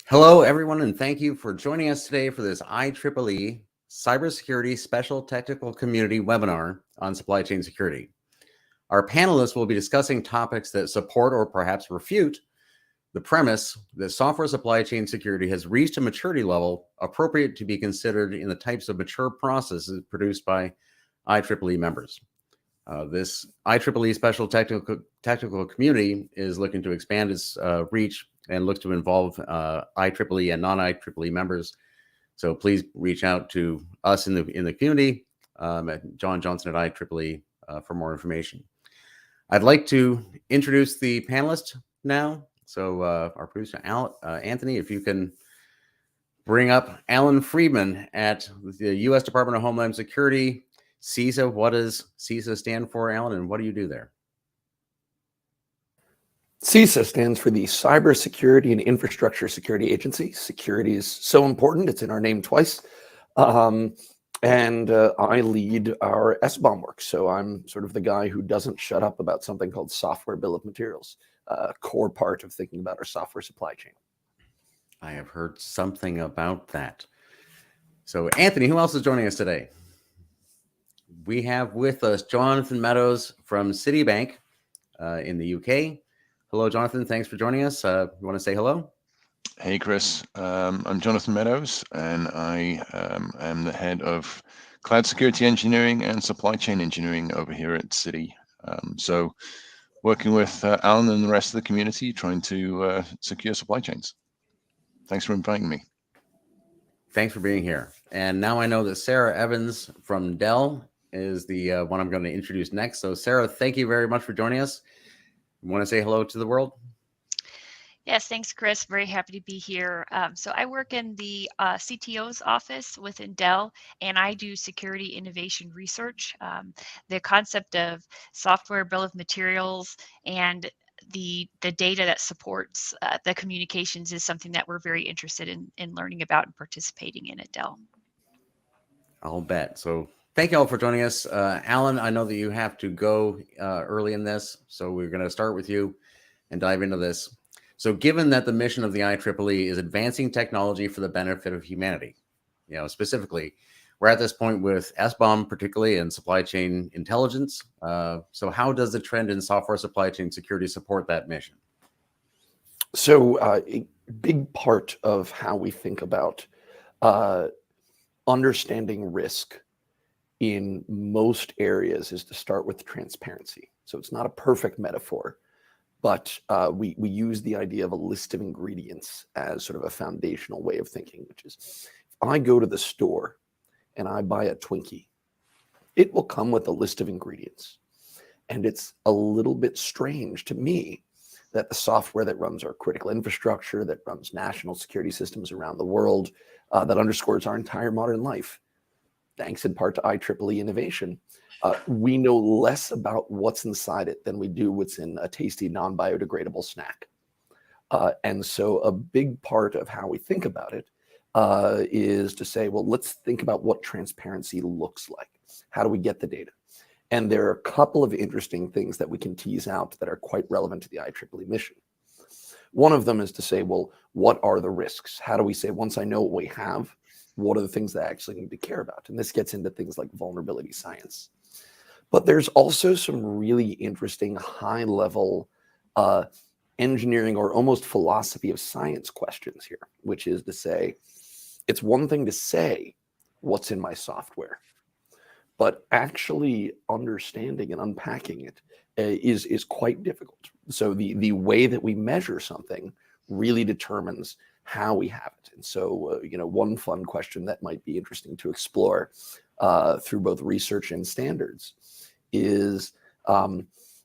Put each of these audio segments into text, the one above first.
Hello, everyone, and thank you for joining us today for this IEEE Cybersecurity Special Technical Community webinar on supply chain security. Our panelists will be discussing topics that support or perhaps refute the premise that software supply chain security has reached a maturity level appropriate to be considered in the types of mature processes produced by IEEE members. This IEEE Special Technical Community is looking to expand its reach and looks to involve IEEE and non-IEEE members. So please reach out to us in the community, at John Johnson at IEEE for more information. I'd like to introduce the panelists now. So our producer, Anthony, if you can bring up Allan Friedman at the U.S. Department of Homeland Security, CISA. What does CISA stand for, Allan, and what do you do there? CISA stands for the Cybersecurity and Infrastructure Security Agency. Security is so important, it's in our name twice. I lead our SBOM work. So I'm sort of the guy who doesn't shut up about something called software bill of materials, a core part of thinking about our software supply chain. I have heard something about that. So Anthony, who else is joining us today? We have with us Jonathan Meadwos from Citibank in the UK. Hello, Jonathan. Thanks for joining us. You want to say hello? Hey, Chris. I'm Jonathan Meadwos, and I am the head of cloud security engineering and supply chain engineering over here at Citi. So working with Alan and the rest of the community, trying to secure supply chains. Thanks for inviting me. Thanks for being here. And now I know that Sarah Evans from Dell is the one I'm going to introduce next. So Sarah, thank you very much for joining us. You want to say hello to the world? Yes, thanks, Chris. Very happy to be here. So I work in the CTO's office within Dell, and I do security innovation research. The concept of software bill of materials and the data that supports the communications is something that we're very interested in learning about and participating in at Dell. I'll bet. So thank you all for joining us. Alan, I know that you have to go early in this, so we're going to start with you and dive into this. So given that the mission of the IEEE is advancing technology for the benefit of humanity, specifically, we're at this point with SBOM particularly and supply chain intelligence. So how does the trend in software supply chain security support that mission? So a big part of how we think about understanding risk in most areas is to start with transparency. So it's not a perfect metaphor, but we use the idea of a list of ingredients as sort of a foundational way of thinking, which is if I go to the store and I buy a Twinkie, it will come with a list of ingredients. And it's a little bit strange to me that the software that runs our critical infrastructure, that runs national security systems around the world, that underscores our entire modern life, thanks in part to IEEE innovation, we know less about what's inside it than we do what's in a tasty non-biodegradable snack. And so a big part of how we think about it is to say, well, let's think about what transparency looks like. How do we get the data? And there are a couple of interesting things that we can tease out that are quite relevant to the IEEE mission. One of them is to say, well, what are the risks? How do we say, once I know what we have, what are the things that I actually need to care about? And this gets into things like vulnerability science. But there's also some really interesting high-level engineering or almost philosophy of science questions here, which is to say, it's one thing to say what's in my software, but actually understanding and unpacking it is quite difficult. So the way that we measure something really determines how we have it. And so, one fun question that might be interesting to explore through both research and standards is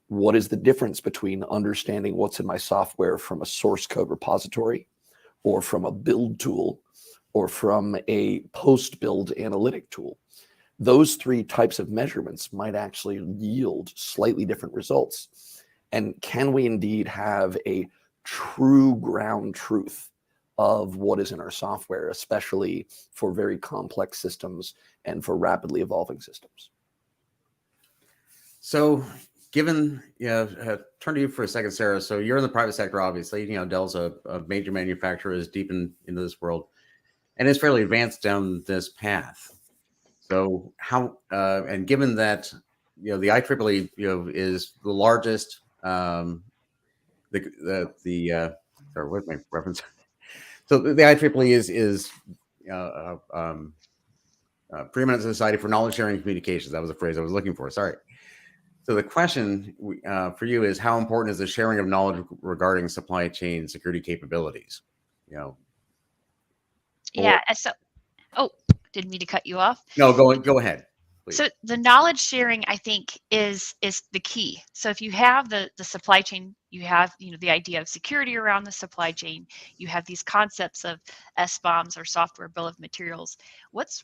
what is the difference between understanding what's in my software from a source code repository or from a build tool or from a post-build analytic tool? Those three types of measurements might actually yield slightly different results. And can we indeed have a true ground truth of what is in our software, especially for very complex systems and for rapidly evolving systems? So given, turn to you for a second, Sarah. So you're in the private sector, obviously. Dell's a major manufacturer, is deep into this world, and is fairly advanced down this path. So how, and given that, the IEEE, is the largest, sorry, what's my reference? So the IEEE is preeminent society for knowledge sharing and communications. That was the phrase I was looking for. Sorry. So the question for you is, how important is the sharing of knowledge regarding supply chain security capabilities? Yeah. So, oh, didn't mean to cut you off. No, go ahead, please. So the knowledge sharing, I think, is the key. So if you have the supply chain, you have the idea of security around the supply chain. You have these concepts of SBOMs, or software bill of materials. What's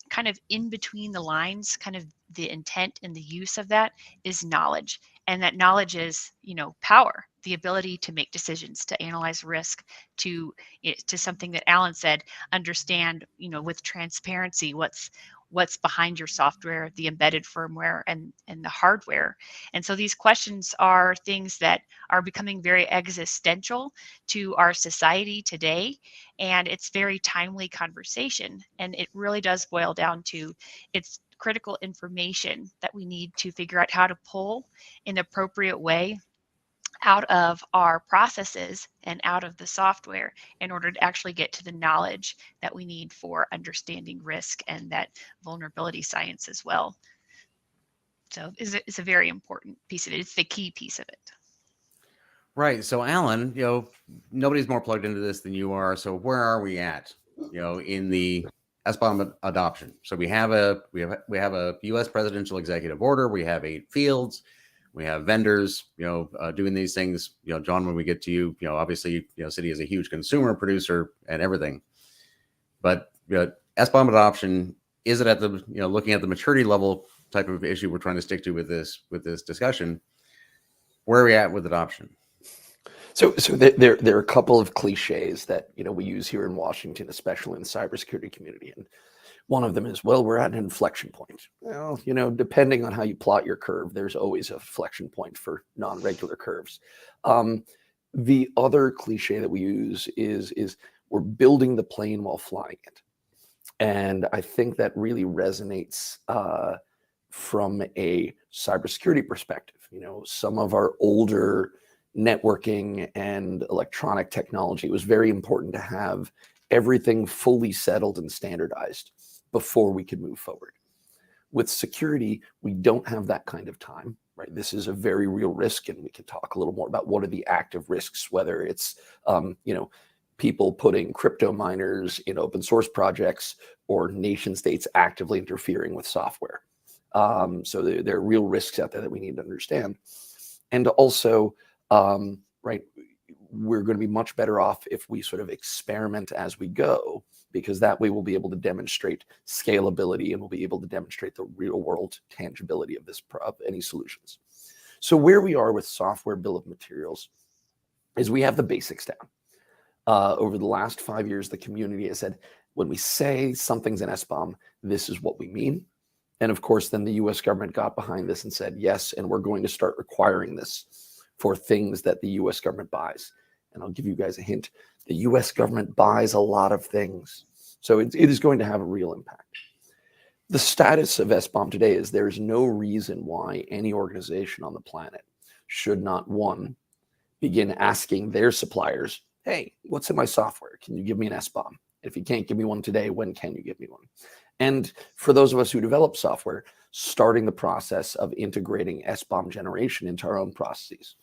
kind of in between the lines, kind of the intent and the use of that, is knowledge, and that knowledge is power, the ability to make decisions, to analyze risk, to something that Allan said, understand with transparency what's behind your software, the embedded firmware and the hardware. And so these questions are things that are becoming very existential to our society today. And it's very timely conversation. And it really does boil down to, it's critical information that we need to figure out how to pull in the appropriate way out of our processes and out of the software in order to actually get to the knowledge that we need for understanding risk and that vulnerability science as well. So it's a very important piece of it. It's the key piece of it. Right. So Allan, nobody's more plugged into this than you are. So where are we at, in the SBOM adoption? So we have a U.S. presidential executive order. We have 8 fields. We have vendors, doing these things. John, when we get to you, obviously, CITI is a huge consumer producer and everything. But SBOM adoption, is it at the looking at the maturity level type of issue we're trying to stick to with this discussion? Where are we at with adoption? So there are a couple of cliches that we use here in Washington, especially in the cybersecurity community, and one of them is, well, we're at an inflection point. Well, depending on how you plot your curve, there's always a inflection point for non-regular curves. The other cliche that we use is we're building the plane while flying it. And I think that really resonates from a cybersecurity perspective. Some of our older networking and electronic technology, it was very important to have everything fully settled and standardized before we could move forward. With security, we don't have that kind of time, right? This is a very real risk, and we can talk a little more about what are the active risks, whether it's, people putting crypto miners in open source projects or nation states actively interfering with software. So there are real risks out there that we need to understand. And also, right, we're going to be much better off if we sort of experiment as we go, because that way we'll be able to demonstrate scalability and we'll be able to demonstrate the real world tangibility of any solutions. So where we are with software bill of materials is we have the basics down. Over the last 5 years, the community has said, when we say something's an SBOM, this is what we mean. And of course, then the US government got behind this and said, yes, and we're going to start requiring this for things that the US government buys. And I'll give you guys a hint. The US government buys a lot of things. So it is going to have a real impact. The status of SBOM today is there's no reason why any organization on the planet should not, one, begin asking their suppliers, hey, what's in my software? Can you give me an SBOM? If you can't give me one today, when can you give me one? And for those of us who develop software, starting the process of integrating SBOM generation into our own processes,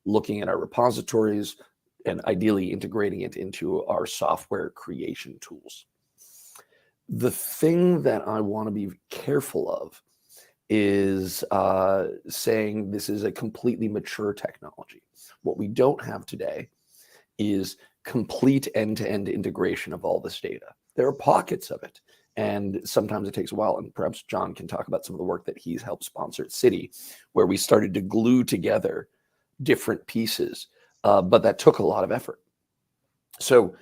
looking at our repositories, and ideally integrating it into our software creation tools. The thing that I want to be careful of is saying this is a completely mature technology. What we don't have today is complete end-to-end integration of all this data. There are pockets of it, and sometimes it takes a while, and perhaps John can talk about some of the work that he's helped sponsor at CITI, where we started to glue together different pieces, but that took a lot of effort. So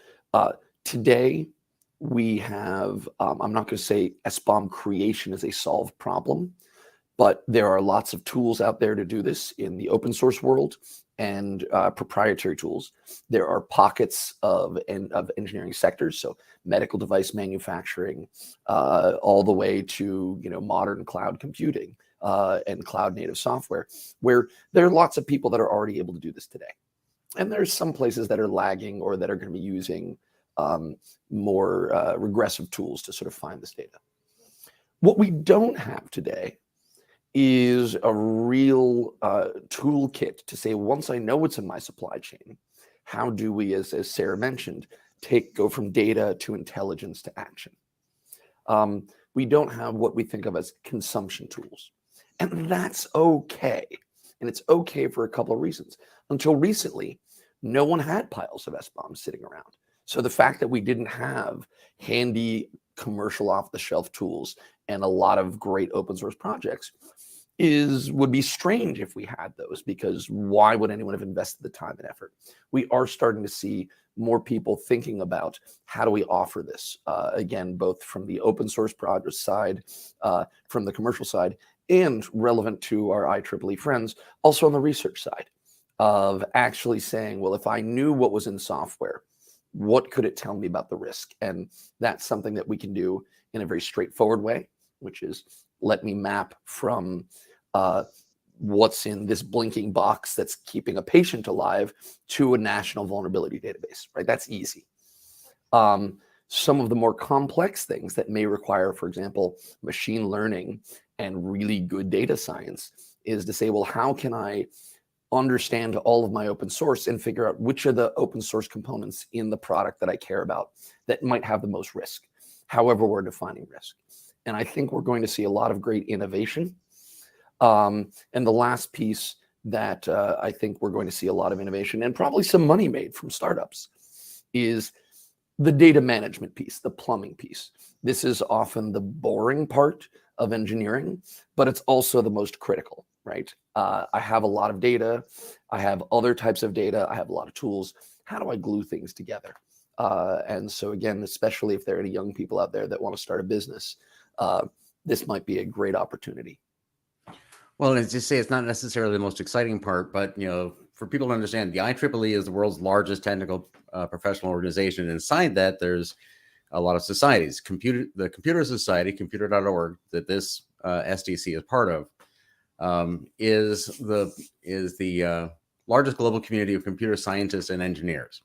today we have, I'm not going to say SBOM creation is a solved problem, But there are lots of tools out there to do this in the open source world and proprietary tools. There are pockets of engineering sectors, so medical device manufacturing, all the way to modern cloud computing and cloud native software, where there are lots of people that are already able to do this today. And there's some places that are lagging or that are going to be using more regressive tools to sort of find this data. What we don't have today is a real toolkit to say, once I know what's in my supply chain, how do we, as Sarah mentioned, go from data to intelligence to action? We don't have what we think of as consumption tools. And that's okay. And it's okay for a couple of reasons. Until recently, no one had piles of SBOMs sitting around. So the fact that we didn't have handy commercial off-the-shelf tools and a lot of great open source projects would be strange if we had those, because why would anyone have invested the time and effort? We are starting to see more people thinking about how do we offer this, again, both from the open source project side, from the commercial side, and relevant to our IEEE friends, also on the research side, of actually saying, well, if I knew what was in software, what could it tell me about the risk? And that's something that we can do in a very straightforward way, which is let me map from what's in this blinking box that's keeping a patient alive to a national vulnerability database, right? That's easy. Some of the more complex things that may require, for example, machine learning and really good data science is to say, well, how can I understand all of my open source and figure out which are the open source components in the product that I care about that might have the most risk, however we're defining risk. And I think we're going to see a lot of great innovation. And the last piece that I think we're going to see a lot of innovation and probably some money made from startups is the data management piece, the plumbing piece. This is often the boring part of engineering, but it's also the most critical, right? I have a lot of data. I have other types of data. I have a lot of tools. How do I glue things together? And so again, especially if there are any young people out there that want to start a business, this might be a great opportunity. Well, as you say, it's not necessarily the most exciting part, but for people to understand, the IEEE is the world's largest technical professional organization. Inside that, there's a lot of societies. The Computer Society, computer.org, that this SDC is part of, is the largest global community of computer scientists and engineers,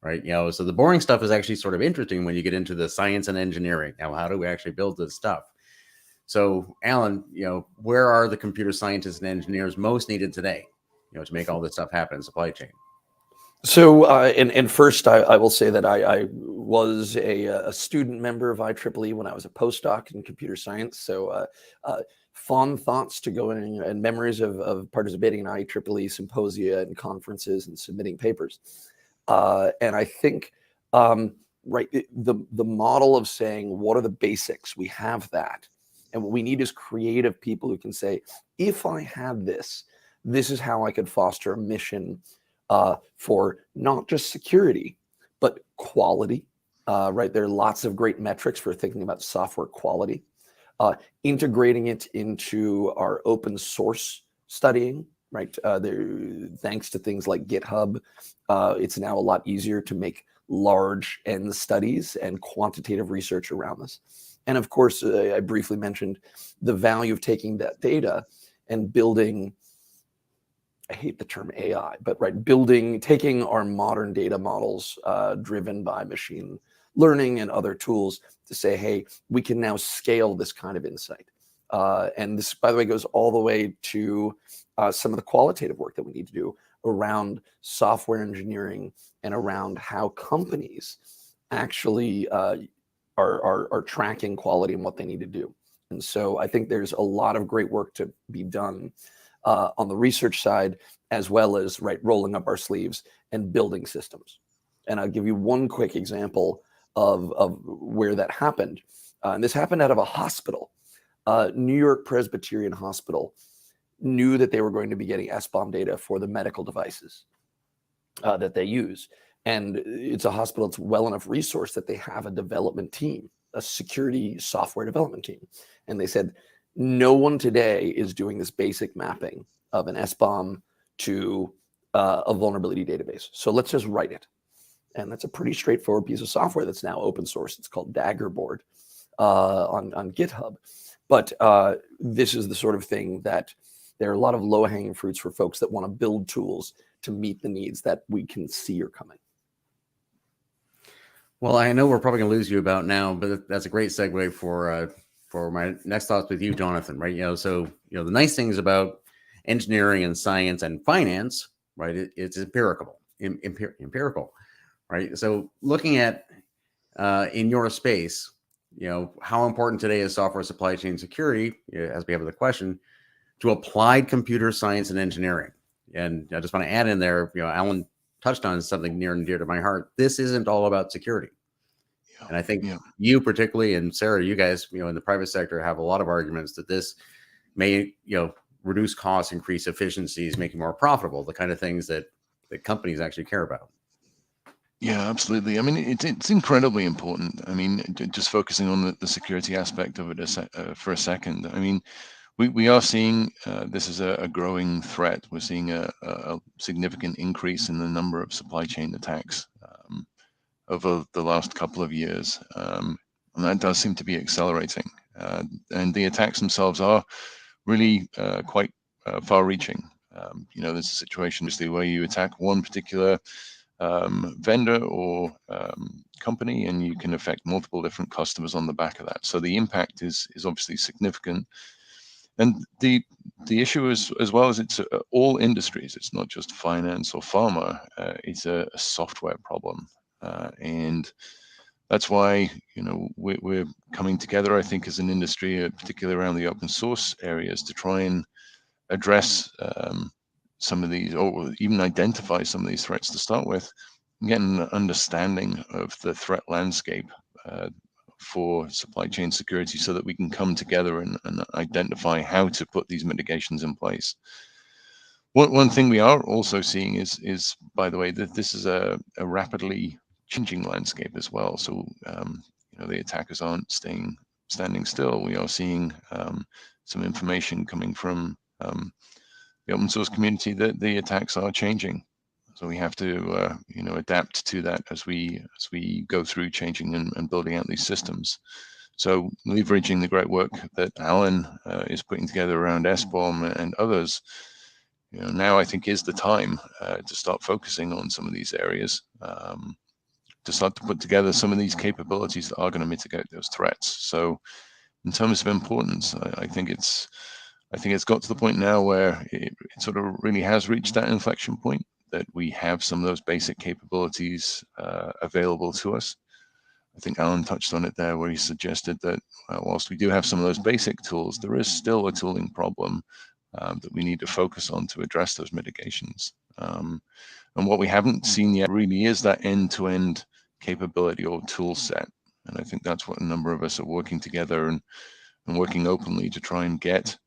right? So the boring stuff is actually sort of interesting when you get into the science and engineering. Now, how do we actually build this stuff? So, Alan, where are the computer scientists and engineers most needed today, to make all this stuff happen in supply chain? So, and first, I will say that I was a student member of IEEE when I was a postdoc in computer science. So, fond thoughts to go in and memories of participating in IEEE symposia and conferences and submitting papers. And I think, right, the model of saying, what are the basics? We have that. And what we need is creative people who can say, if I had this, this is how I could foster a mission for not just security, but quality, right? There are lots of great metrics for thinking about software quality, integrating it into our open source studying, right? Thanks to things like GitHub, it's now a lot easier to make large end studies and quantitative research around this. And of course, I briefly mentioned the value of taking that data and building, I hate the term AI, but right, taking our modern data models driven by machine learning and other tools to say, hey, we can now scale this kind of insight. And this, by the way, goes all the way to some of the qualitative work that we need to do around software engineering and around how companies actually are tracking quality and what they need to do. And so I think there's a lot of great work to be done on the research side, as well as rolling up our sleeves and building systems. And I'll give you one quick example of where that happened. And this happened out of a hospital. New York Presbyterian Hospital knew that they were going to be getting SBOM data for the medical devices that they use. And it's a hospital that's well enough resourced that they have a development team, a security software development team. And they said, No one today is doing this basic mapping of an SBOM to a vulnerability database. So let's just write it. And that's a pretty straightforward piece of software that's now open source. It's called Daggerboard on GitHub. But this is the sort of thing that there are a lot of low-hanging fruits for folks that want to build tools to meet the needs that we can see are coming. Well, I know we're probably going to lose you about now, but that's a great segue for my next thoughts with you, Jonathan. Right? So the nice things about engineering and science and finance, right? It's empirical, right? So looking at in your space, how important today is software supply chain security, as we have the question, to applied computer science and engineering. And I just want to add in there, Alan touched on something near and dear to my heart. This isn't all about security. Yeah. And I think you particularly, and Sarah, you guys, in the private sector have a lot of arguments that this may, reduce costs, increase efficiencies, make it more profitable, the kind of things that companies actually care about. Yeah, absolutely. I mean, it's incredibly important. I mean, just focusing on the security aspect of it for a second. I mean, we are seeing this is a growing threat. We're seeing a significant increase in the number of supply chain attacks over the last couple of years. And that does seem to be accelerating. And the attacks themselves are really quite far-reaching. There's a situation obviously where you attack one particular vendor or company, and you can affect multiple different customers on the back of that. So the impact is obviously significant. And the issue is, as well as it's all industries, it's not just finance or pharma, it's a software problem. And that's why, we're coming together, I think, as an industry, particularly around the open source areas, to try and address some of these, or even identify some of these threats to start with, and get an understanding of the threat landscape for supply chain security, so that we can come together and identify how to put these mitigations in place. One thing we are also seeing is, by the way, that this is a rapidly changing landscape as well. So the attackers aren't standing still. We are seeing some information coming from the open source community that the attacks are changing. So we have to adapt to that as we go through changing and building out these systems. So leveraging the great work that Alan is putting together around SBOM and others, now I think is the time to start focusing on some of these areas, to start to put together some of these capabilities that are going to mitigate those threats. So in terms of importance, I think it's got to the point now where it sort of really has reached that inflection point, that we have some of those basic capabilities available to us. I think Alan touched on it there, where he suggested that whilst we do have some of those basic tools, there is still a tooling problem that we need to focus on to address those mitigations. And what we haven't seen yet really is that end-to-end capability or tool set. And I think that's what a number of us are working together and working openly to try and get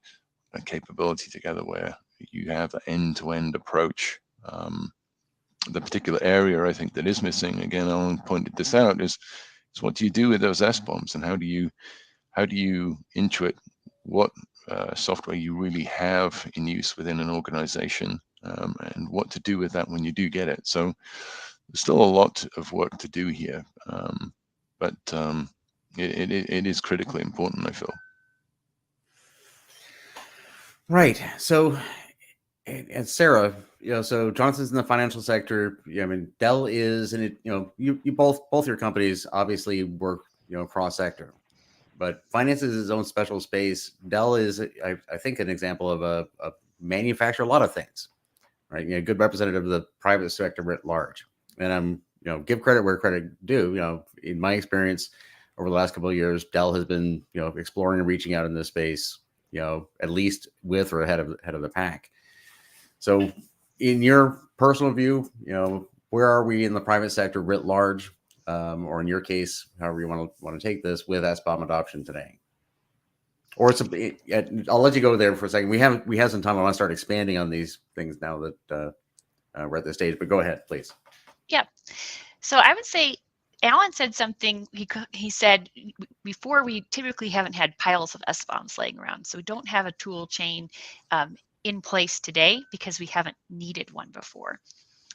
a capability together, where you have an end-to-end approach. The particular area I think that is missing, again, Alan pointed this out, is what do you do with those SBOMs, and how do you intuit what software you really have in use within an organization, and what to do with that when you do get it. So there's still a lot of work to do here, but it is critically important, I feel. Right. So, and Sarah, so Jonathan's in the financial sector. I mean, Dell is, and you both your companies obviously work, cross sector, but finance is its own special space. Dell is, I think, an example of a manufacturer a lot of things, right? Good representative of the private sector writ large. And I'm, give credit where credit due. In my experience over the last couple of years, Dell has been, exploring and reaching out in this space, at least with or ahead of the pack. So in your personal view, where are we in the private sector writ large, or in your case, however you want to take this, with SBOM adoption today? Or I'll let you go there for a second. We have some time. I want to start expanding on these things now that we're at this stage, but go ahead, please. Yeah. So I would say Alan said something, he said, before we typically haven't had piles of SBOMs laying around. So we don't have a tool chain in place today because we haven't needed one before.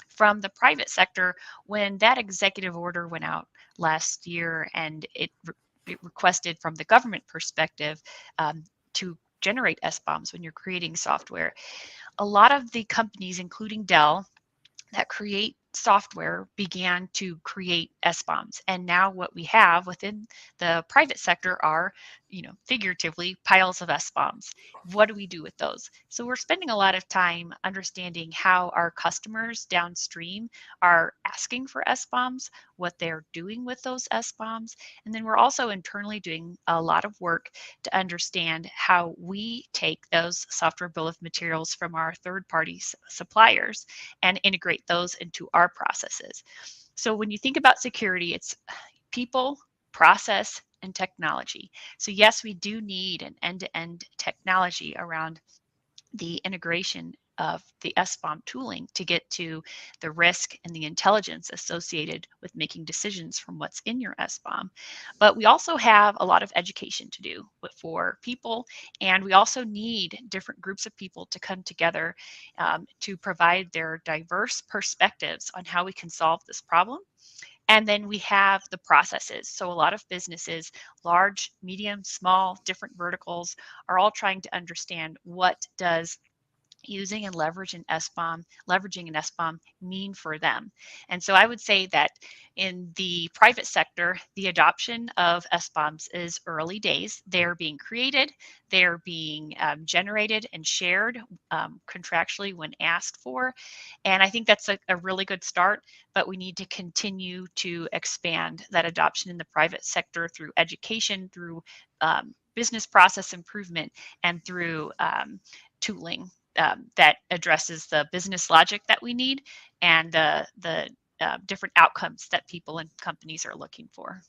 From the private sector, when that executive order went out last year and it requested from the government perspective to generate SBOMs when you're creating software, a lot of the companies, including Dell, that create software began to create SBOMs. And now what we have within the private sector are, figuratively, piles of SBOMs. What do we do with those? So we're spending a lot of time understanding how our customers downstream are asking for SBOMs, what they're doing with those SBOMs. And then we're also internally doing a lot of work to understand how we take those software bill of materials from our third-party suppliers and integrate those into our processes. So when you think about security, it's people, process, and technology. So yes, we do need an end-to-end technology around the integration of the SBOM tooling to get to the risk and the intelligence associated with making decisions from what's in your SBOM. But we also have a lot of education to do for people, and we also need different groups of people to come together to provide their diverse perspectives on how we can solve this problem. And then we have the processes. So a lot of businesses, large, medium, small, different verticals, are all trying to understand what does using and leveraging an SBOM mean for them. And so I would say that in the private sector, the adoption of SBOMs is early days. They're being created, they're being generated and shared contractually when asked for. And I think that's a really good start, but we need to continue to expand that adoption in the private sector through education, through business process improvement, and through tooling that addresses the business logic that we need and the different outcomes that people and companies are looking for.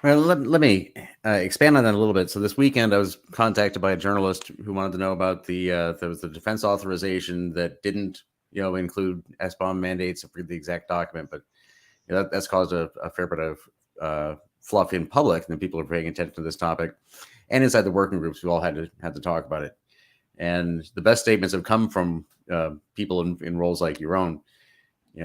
Well, let me expand on that a little bit. So this weekend, I was contacted by a journalist who wanted to know about there was the defense authorization that didn't, include SBOM mandates for the exact document, but that's caused a fair bit of fluff in public, and people are paying attention to this topic, and inside the working groups, we all had to talk about it. And the best statements have come from people in roles like your own,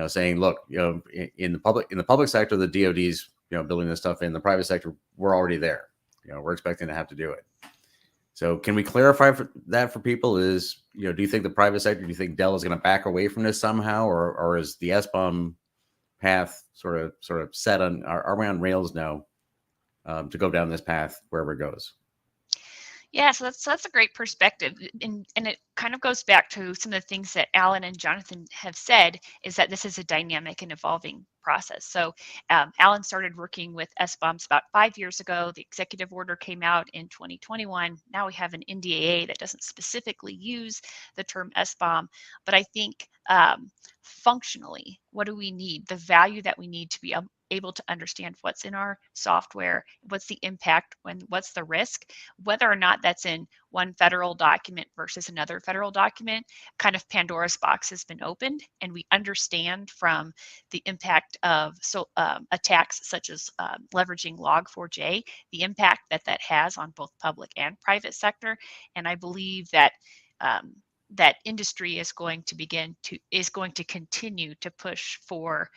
saying, look, in the public sector, the DoD's, building this stuff. In the private sector, we're already there. We're expecting to have to do it. So can we clarify that for people? Do you think the private sector, do you think Dell is going to back away from this somehow, or is the SBOM path sort of set on, are we on rails now to go down this path wherever it goes? Yeah, so that's a great perspective, and it kind of goes back to some of the things that Alan and Jonathan have said, is that this is a dynamic and evolving process. So Alan started working with SBOMs about 5 years ago. The executive order came out in 2021. Now we have an NDAA that doesn't specifically use the term SBOM, but I think functionally, what do we need? The value that we need to be able to understand what's in our software, what's the impact, what's the risk, whether or not that's in one federal document versus another federal document. Kind of Pandora's box has been opened, and we understand from the impact of attacks such as leveraging Log4j, the impact that has on both public and private sector. And I believe that that industry is going to continue to push for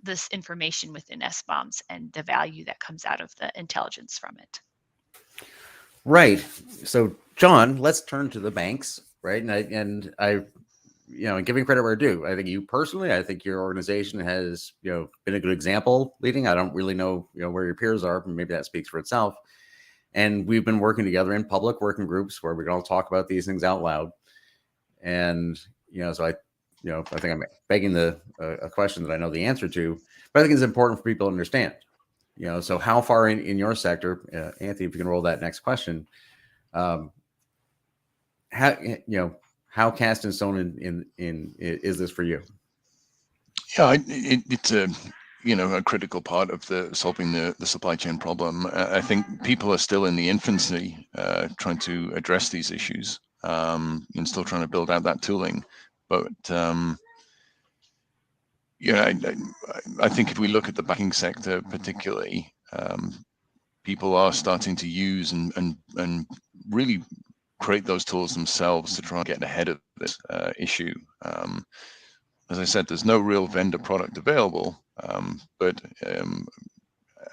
this information within SBOMs and the value that comes out of the intelligence from it. Right. So, John, let's turn to the banks, right? And I giving credit where due, I think you personally, I think your organization has, been a good example leading. I don't really know, where your peers are, but maybe that speaks for itself. And we've been working together in public working groups where we can all talk about these things out loud. And, so I think I'm begging a question that I know the answer to, but I think it's important for people to understand. So how far in your sector, Anthony, if you can roll that next question, how cast in stone in is this for you? Yeah, it's a critical part of solving the supply chain problem. I think people are still in the infancy trying to address these issues and still trying to build out that tooling, but I think if we look at the banking sector particularly, people are starting to use and really create those tools themselves to try and get ahead of this issue. As I said, there's no real vendor product available, but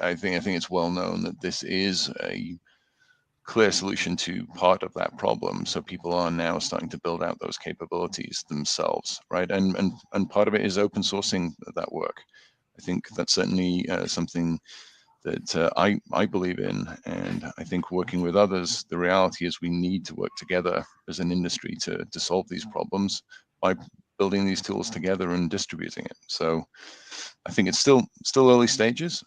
I think it's well known that this is a clear solution to part of that problem. So people are now starting to build out those capabilities themselves, right? And part of it is open sourcing that work. I think that's certainly something that I believe in, and I think working with others, the reality is we need to work together as an industry to solve these problems by building these tools together and distributing it. So I think it's still early stages,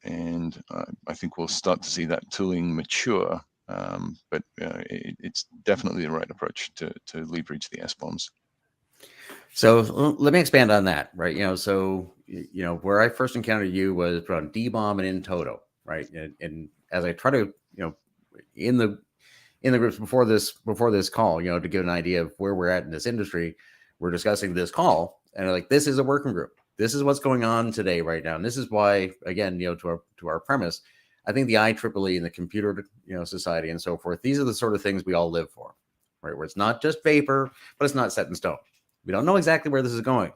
and I think we'll start to see that tooling mature, but it's definitely the right approach to leverage the SBOMs. So let me expand on that, right? So where I first encountered you was around DBOM and in toto, right? And as I try to, in the groups before this call, to get an idea of where we're at in this industry, we're discussing this call, and like, this is a working group. This is what's going on today, right now, and this is why, again, to our premise, I think the IEEE and the computer, society and so forth, these are the sort of things we all live for, right? Where it's not just vapor, but it's not set in stone. We don't know exactly where this is going,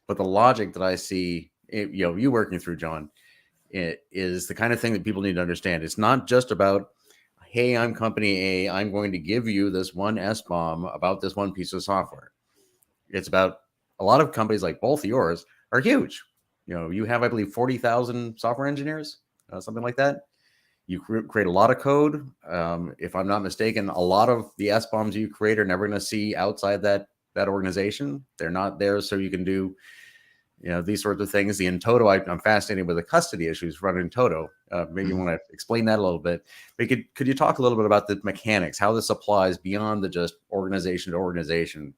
but the logic that I see, you working through, John, it is the kind of thing that people need to understand. It's not just about, hey, I'm company A, I'm going to give you this one SBOM about this one piece of software. It's about a lot of companies like both of yours are huge. You have, I believe, 40,000 software engineers, something like that. You create a lot of code. If I'm not mistaken, a lot of the SBOMs you create are never going to see outside that organization. They're not there so you can do these sorts of things. The in toto, I'm fascinated with the custody issues running in toto. Maybe you want to explain that a little bit, but could you talk a little bit about the mechanics, how this applies beyond the just organization to organization?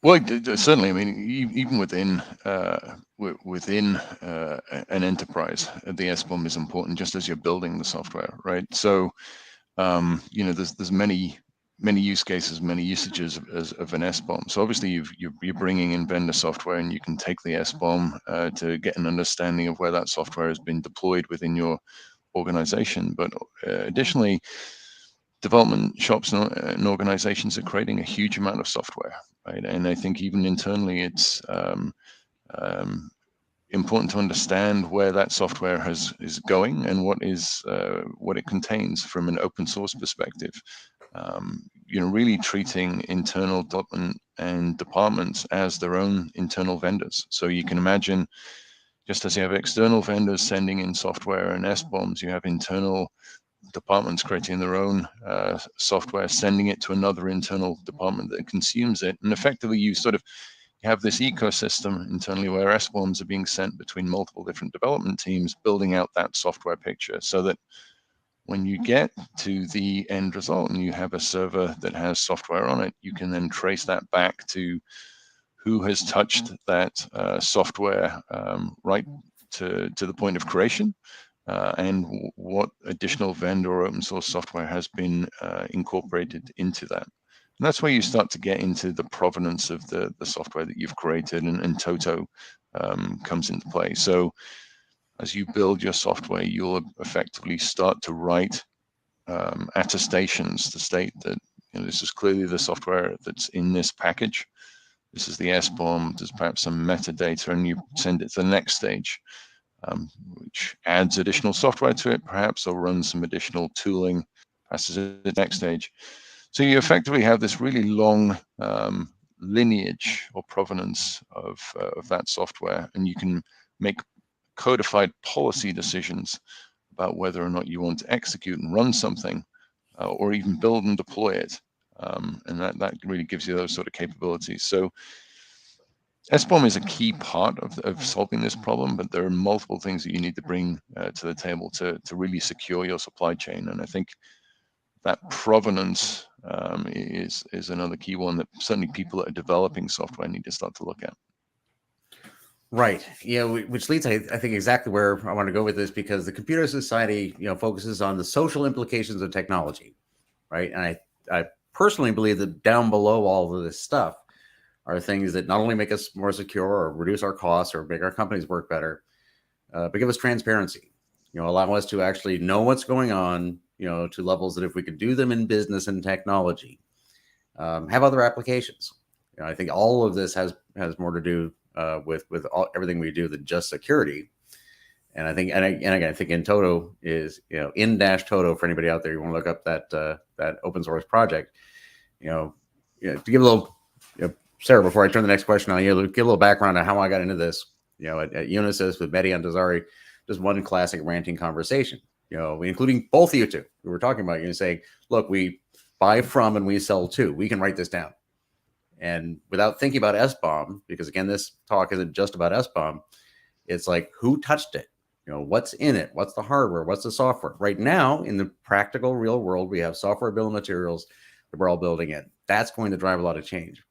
Well, certainly. I mean, even within an enterprise, the SBOM is important just as you're building the software, right? So there's many use cases, many usages of an SBOM. So obviously you're bringing in vendor software, and you can take the SBOM to get an understanding of where that software has been deployed within your organization. But additionally, development shops and organizations are creating a huge amount of software, right? And I think even internally, it's important to understand where that software is going and what it contains from an open source perspective. Really treating internal development and departments as their own internal vendors. So you can imagine, just as you have external vendors sending in software and SBOMs, you have internal departments creating their own software, sending it to another internal department that consumes it. And effectively, you have this ecosystem internally where SBOMs are being sent between multiple different development teams, building out that software picture, so that when you get to the end result and you have a server that has software on it, you can then trace that back to who has touched that software right to the point of creation, and what additional vendor or open source software has been incorporated into that. And that's where you start to get into the provenance of the software that you've created, and Toto comes into play. So as you build your software, you'll effectively start to write attestations to state that this is clearly the software that's in this package. This is the SBOM. There's perhaps some metadata, and you send it to the next stage, which adds additional software to it, perhaps, or runs some additional tooling, passes it to the next stage. So you effectively have this really long lineage or provenance of that software, and you can make codified policy decisions about whether or not you want to execute and run something, or even build and deploy it. And that really gives you those sort of capabilities. So SBOM is a key part of solving this problem, but there are multiple things that you need to bring to the table to really secure your supply chain. And I think that provenance is another key one that certainly people that are developing software need to start to look at. Right. Yeah, which leads, I think, exactly where I want to go with this, because the computer society, focuses on the social implications of technology, right? And I personally believe that down below all of this stuff are things that not only make us more secure or reduce our costs or make our companies work better, but give us transparency, allow us to actually know what's going on, to levels that if we could do them in business and technology, have other applications. I think all of this has more to do with everything we do than just security. And I think, and again, I think in Toto is, in-Toto for anybody out there, you want to look up that open source project, to give a little, Sarah, before I turn the next question on you, give a little background on how I got into this, at Unisys with Mehdi and Dazari, just one classic ranting conversation, including both of you two who were talking about, saying, look, we buy from and we sell to, we can write this down. And without thinking about SBOM, because again, this talk isn't just about SBOM, it's like, who touched it? What's in it? What's the hardware? What's the software? Right now, in the practical real world, we have software bill of materials that we're all building in. That's going to drive a lot of change.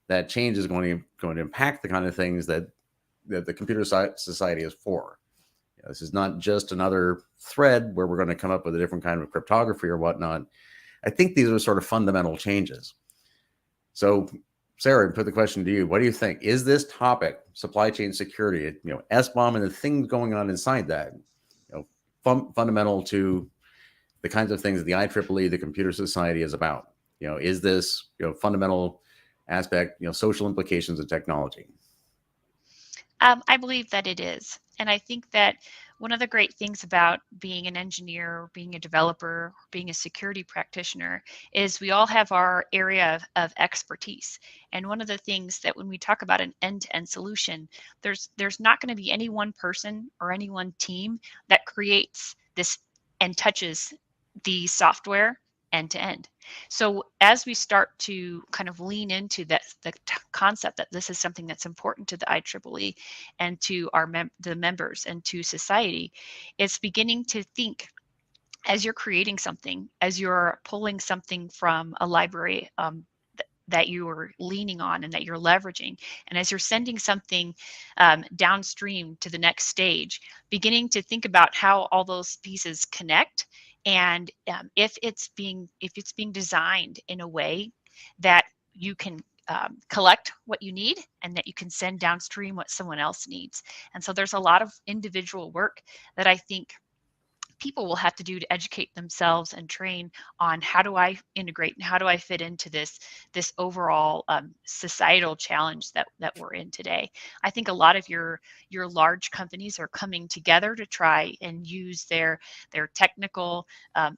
That change is going to impact the kind of things that the computer society is for. This is not just another thread where we're going to come up with a different kind of cryptography or whatnot. I think these are sort of fundamental changes. So, Sarah, put the question to you. What do you think? Is this topic, supply chain security, SBOM and the things going on inside that, fundamental to the kinds of things that the IEEE, the computer society, is about? Is this, fundamental aspect, social implications of technology? I believe that it is. And I think that one of the great things about being an engineer, being a developer, being a security practitioner is we all have our area of expertise. And one of the things that when we talk about an end-to-end solution, there's not going to be any one person or any one team that creates this and touches the software end to end. So as we start to kind of lean into the concept that this is something that's important to the IEEE and to the members and to society, it's beginning to think as you're creating something, as you're pulling something from a library that you are leaning on and that you're leveraging, and as you're sending something downstream to the next stage, beginning to think about how all those pieces connect. And if it's being designed in a way that you can collect what you need and that you can send downstream what someone else needs. And so there's a lot of individual work that I think people will have to do to educate themselves and train on how do I integrate and how do I fit into this overall societal challenge that we're in today. I think a lot of your large companies are coming together to try and use their technical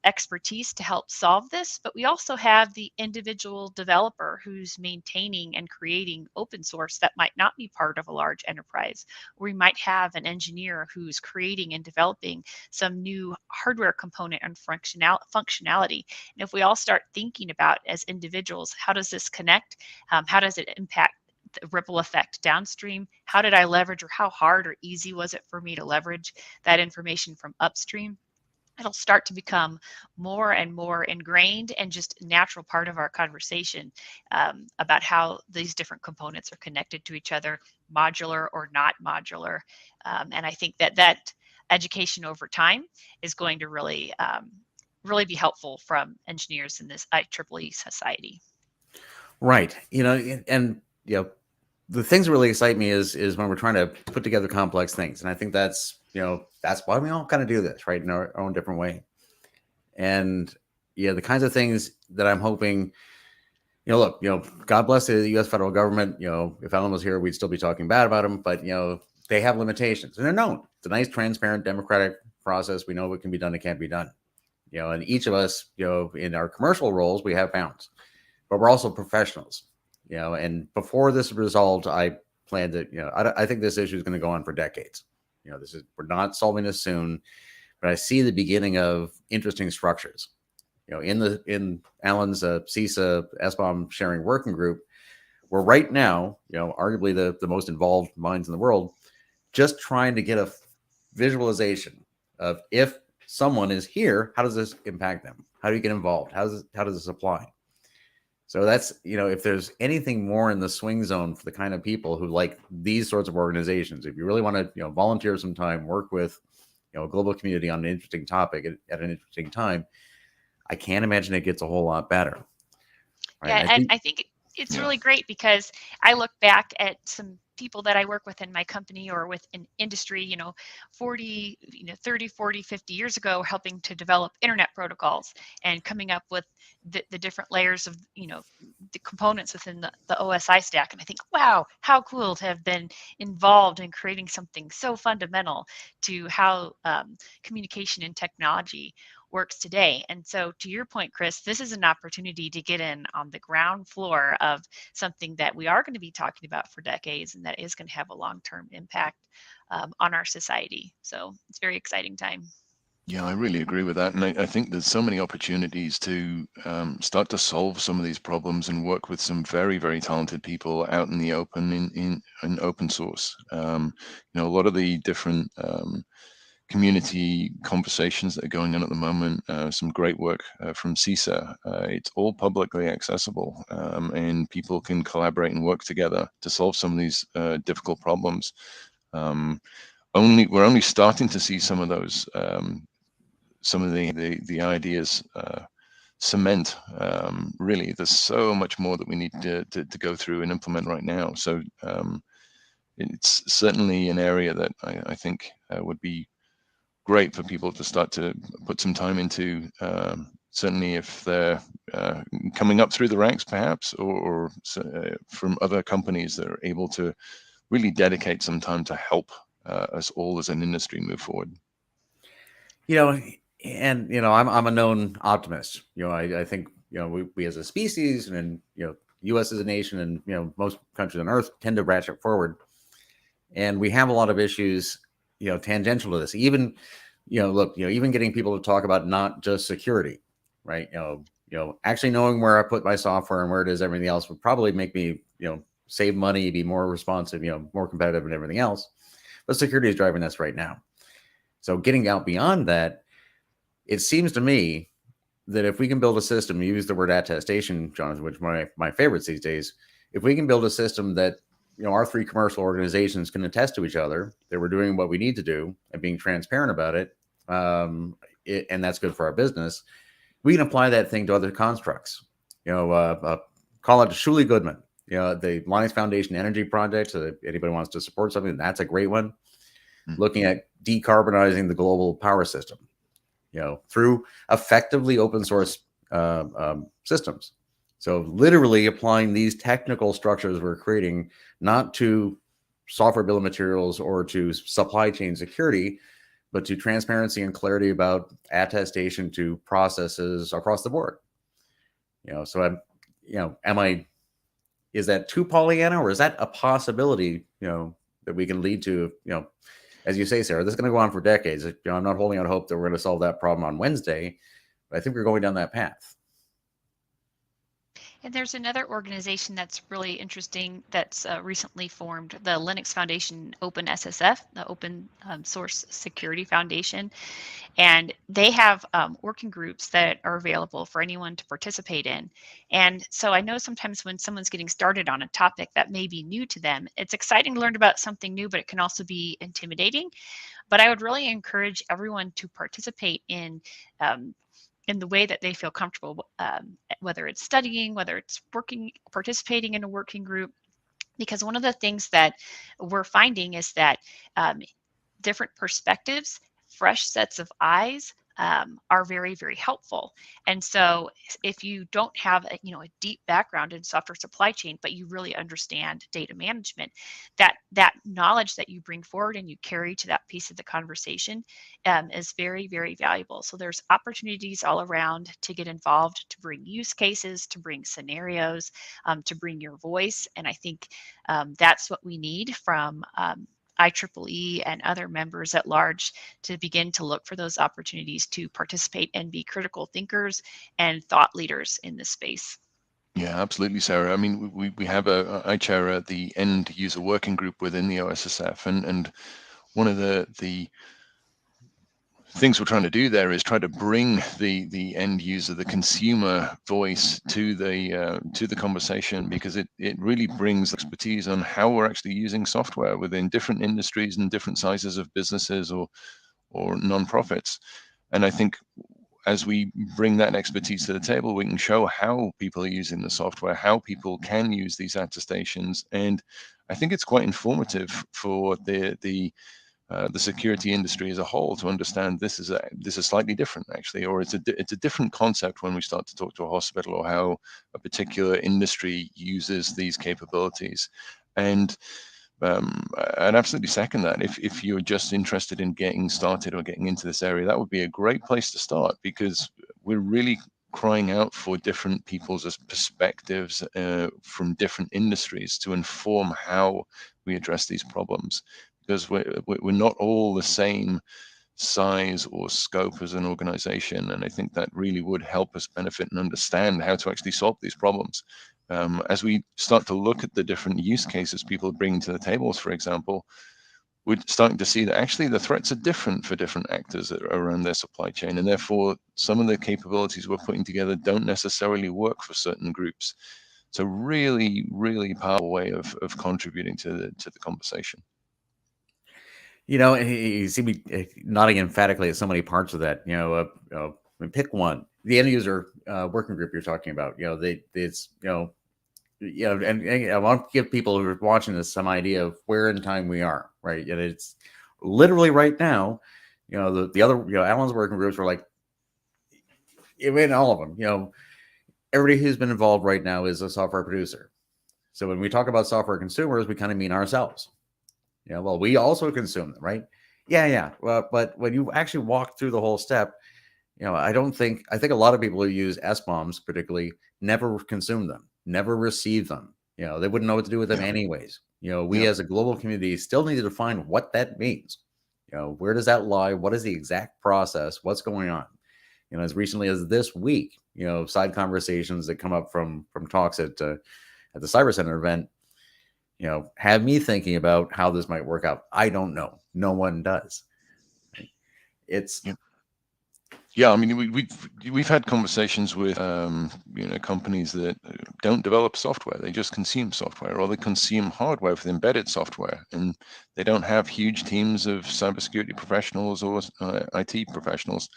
expertise to help solve this, but we also have the individual developer who's maintaining and creating open source that might not be part of a large enterprise. We might have an engineer who's creating and developing some new hardware component and functionality. And if we all start thinking about as individuals, how does this connect? How does it impact the ripple effect downstream? How did I leverage, or how hard or easy was it for me to leverage that information from upstream? It'll start to become more and more ingrained and just a natural part of our conversation about how these different components are connected to each other, modular or not modular. And I think that education over time is going to really be helpful from engineers in this IEEE society. Right. And the things that really excite me is when we're trying to put together complex things. And I think that's why we all kind of do this, right, in our own different way. And the kinds of things that I'm hoping, look, God bless the U.S. federal government. If Allan was here, we'd still be talking bad about him, but they have limitations, and they're known. It's a nice, transparent, democratic process. We know what can be done and can't be done. And each of us, in our commercial roles, we have bounds, but we're also professionals. And before this is resolved, I plan to, I think this issue is going to go on for decades. We're not solving this soon, but I see the beginning of interesting structures. In Allan's CISA SBOM sharing working group, we're right now, arguably the most involved minds in the world, just trying to get a visualization of if someone is here, how does this impact them? How do you get involved? How does this apply? So that's, if there's anything more in the swing zone for the kind of people who like these sorts of organizations, if you really want to, volunteer some time, work with, a global community on an interesting topic at an interesting time, I can't imagine it gets a whole lot better. Right? Yeah, and I think it's Yeah. really great because I look back at some people that I work with in my company or with an industry, 40, 30, 40, 50 years ago, helping to develop internet protocols and coming up with the different layers of, the components within the OSI stack. And I think, wow, how cool to have been involved in creating something so fundamental to how communication and technology works today. And so to your point, Chris, this is an opportunity to get in on the ground floor of something that we are going to be talking about for decades and that is going to have a long-term impact on our society. So it's a very exciting time. Yeah, I really agree with that. And I think there's so many opportunities to start to solve some of these problems and work with some very, very talented people out in the open in open source. A lot of the different community conversations that are going on at the moment, some great work from CISA. It's all publicly accessible, and people can collaborate and work together to solve some of these difficult problems. We're only starting to see some of those, some of the ideas cement. Really, there's so much more that we need to go through and implement right now. So it's certainly an area that I think would be great for people to start to put some time into, certainly if they're coming up through the ranks perhaps, or from other companies that are able to really dedicate some time to help us all as an industry move forward. I'm a known optimist. I think, we as a species and, U.S. as a nation and, most countries on earth tend to ratchet forward. And we have a lot of issues, tangential to this. Even, even getting people to talk about not just security, right? Actually knowing where I put my software and where it is, everything else would probably make me, save money, be more responsive, more competitive and everything else. But security is driving this right now. So getting out beyond that, it seems to me that if we can build a system, you use the word attestation, Jonathan, which is my favorites these days. If we can build a system that, our three commercial organizations can attest to each other that we're doing what we need to do and being transparent about it, and that's good for our business, we can apply that thing to other constructs. Call it Shuli Goodman, the Linux Foundation Energy Project. So if anybody wants to support something, that's a great one. Mm-hmm. Looking at decarbonizing the global power system, through effectively open source systems. So literally applying these technical structures we're creating, not to software bill of materials or to supply chain security, but to transparency and clarity about attestation to processes across the board. So is that too Pollyanna, or is that a possibility, that we can lead to, as you say, Sarah, this is going to go on for decades. I'm not holding out hope that we're going to solve that problem on Wednesday, but I think we're going down that path. And there's another organization that's really interesting that's recently formed, the Linux Foundation Open SSF, the Open Source Security Foundation. And they have working groups that are available for anyone to participate in. And so I know sometimes when someone's getting started on a topic that may be new to them, it's exciting to learn about something new, but it can also be intimidating. But I would really encourage everyone to participate in the way that they feel comfortable, whether it's studying, whether it's participating in a working group. Because one of the things that we're finding is that different perspectives, fresh sets of eyes are very, very helpful. And so if you don't have a deep background in software supply chain, but you really understand data management, that knowledge that you bring forward and you carry to that piece of the conversation is very, very valuable. So there's opportunities all around to get involved, to bring use cases, to bring scenarios, to bring your voice. And I think that's what we need from IEEE and other members at large to begin to look for those opportunities to participate and be critical thinkers and thought leaders in this space. Yeah, absolutely, Sarah. I mean, we have I chair the end user working group within the OSSF, and one of the things we're trying to do there is try to bring the end user, the consumer voice to the conversation, because it really brings expertise on how we're actually using software within different industries and different sizes of businesses or nonprofits. And I think as we bring that expertise to the table, we can show how people are using the software, how people can use these attestations, and I think it's quite informative for the security industry as a whole to understand this is slightly different, actually, or it's a different concept when we start to talk to a hospital or how a particular industry uses these capabilities. And I'd absolutely second that. If you're just interested in getting started or getting into this area, that would be a great place to start, because we're really crying out for different people's perspectives from different industries to inform how we address these problems, because we're not all the same size or scope as an organization. And I think that really would help us benefit and understand how to actually solve these problems. As we start to look at the different use cases people are bringing to the tables, for example, we're starting to see that actually the threats are different for different actors around their supply chain. And therefore, some of the capabilities we're putting together don't necessarily work for certain groups. So really, really powerful way of contributing to the conversation. You know, you see me nodding emphatically at so many parts of that. Pick one. The end user working group you're talking about. And I want to give people who are watching this some idea of where in time we are, right? And it's literally right now. The other, Allan's working groups were like, in all of them. Everybody who's been involved right now is a software producer. So when we talk about software consumers, we kind of mean ourselves. Well, we also consume them, right? Yeah. Well, but when you actually walk through the whole step, I think a lot of people who use SBOMs particularly never consume them, never receive them. They wouldn't know what to do with them anyways. We as a global community still need to define what that means. Where does that lie? What is the exact process? What's going on? As recently as this week, side conversations that come up from talks at the Cyber Center event, have me thinking about how this might work out. I don't know. No one does. It's yeah. I mean, we've had conversations with companies that don't develop software; they just consume software, or they consume hardware with embedded software, and they don't have huge teams of cybersecurity professionals or IT professionals.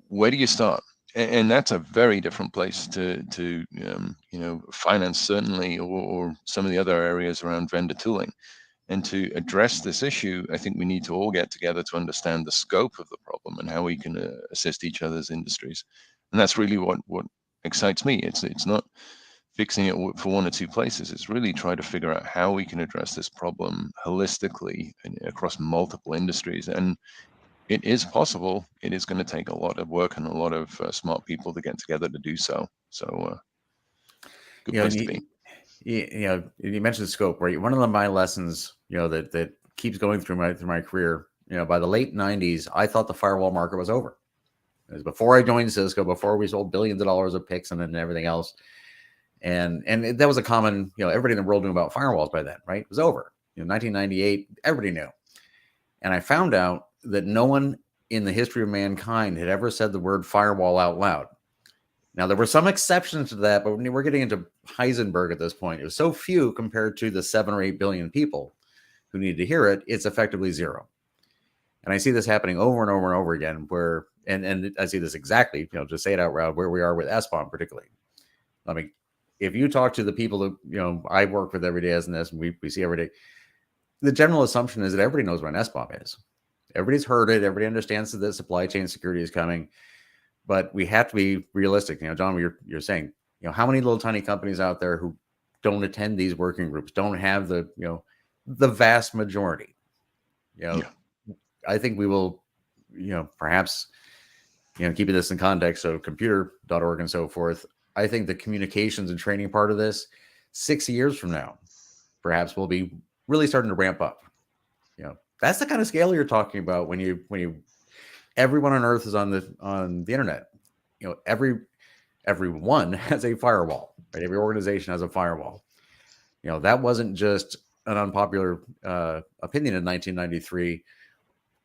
Where do you start? And that's a very different place to finance, certainly, or some of the other areas around vendor tooling. And to address this issue, I think we need to all get together to understand the scope of the problem and how we can assist each other's industries. And that's really what excites me. It's not fixing it for one or two places. It's really try to figure out how we can address this problem holistically and across multiple industries. And it is possible. It is going to take a lot of work and a lot of smart people to get together to do so. So, good place to be. You mentioned scope, right? One of my lessons, that keeps going through my career. By the late '90s, I thought the firewall market was over. It was before I joined Cisco, before we sold billions of dollars of picks and everything else. And that was a common, everybody in the world knew about firewalls by then, right? It was over. 1998, everybody knew. And I found out that no one in the history of mankind had ever said the word firewall out loud. Now, there were some exceptions to that, but when we're getting into Heisenberg at this point, it was so few compared to the 7 or 8 billion people who needed to hear it, it's effectively zero. And I see this happening over and over and over again, where, and I see this exactly, just say it out loud, where we are with SBOM particularly. I mean, if you talk to the people that, I work with every day as an S, and we see every day, the general assumption is that everybody knows what an SBOM is. Everybody's heard it. Everybody understands that supply chain security is coming, but we have to be realistic. John, you're saying, how many little tiny companies out there who don't attend these working groups, don't have the vast majority. I think we will, perhaps, keeping this in context of computer.org and so forth. I think the communications and training part of this 6 years from now, perhaps will be really starting to ramp up. That's the kind of scale you're talking about when you everyone on earth is on the internet. Everyone has a firewall, right? Every organization has a firewall. That wasn't just an unpopular opinion in 1993.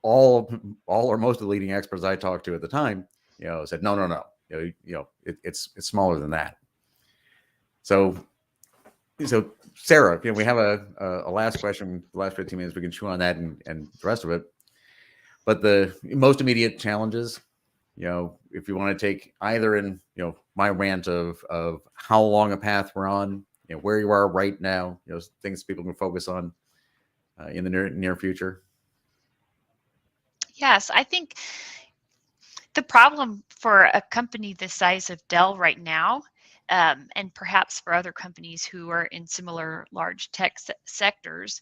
All or most of the leading experts I talked to at the time, said no. It's smaller than that. So Sarah, we have a last question. The last 15 minutes we can chew on that and the rest of it. But the most immediate challenges, if you want to take either in, my rant of how long a path we're on, where you are right now, things people can focus on in the near future. Yes, I think the problem for a company the size of Dell right now, and perhaps for other companies who are in similar large tech sectors,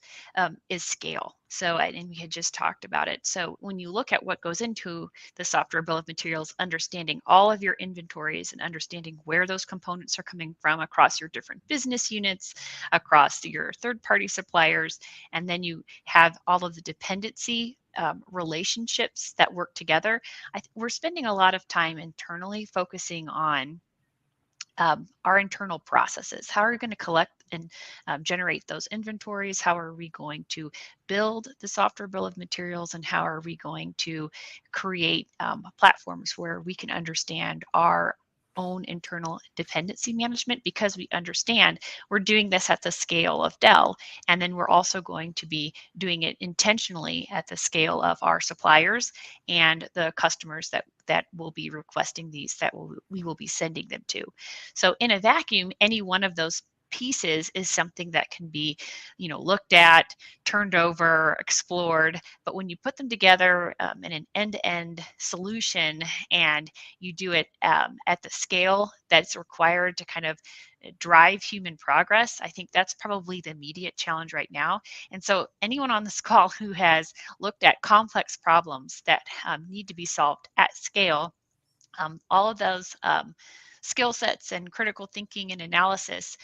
is scale. So, and we had just talked about it. So when you look at what goes into the software bill of materials, understanding all of your inventories and understanding where those components are coming from across your different business units, across your third-party suppliers, and then you have all of the dependency relationships that work together. We're spending a lot of time internally focusing on our internal processes. How are we going to collect and generate those inventories? How are we going to build the software bill of materials? And how are we going to create platforms where we can understand our own internal dependency management, because we understand we're doing this at the scale of Dell, and then we're also going to be doing it intentionally at the scale of our suppliers and the customers that will be requesting these, we will be sending them to. So in a vacuum, any one of those pieces is something that can be, looked at, turned over, explored. But when you put them together in an end-to-end solution, and you do it at the scale that's required to kind of drive human progress, I think that's probably the immediate challenge right now. And so anyone on this call who has looked at complex problems that need to be solved at scale, all of those skill sets and critical thinking and analysis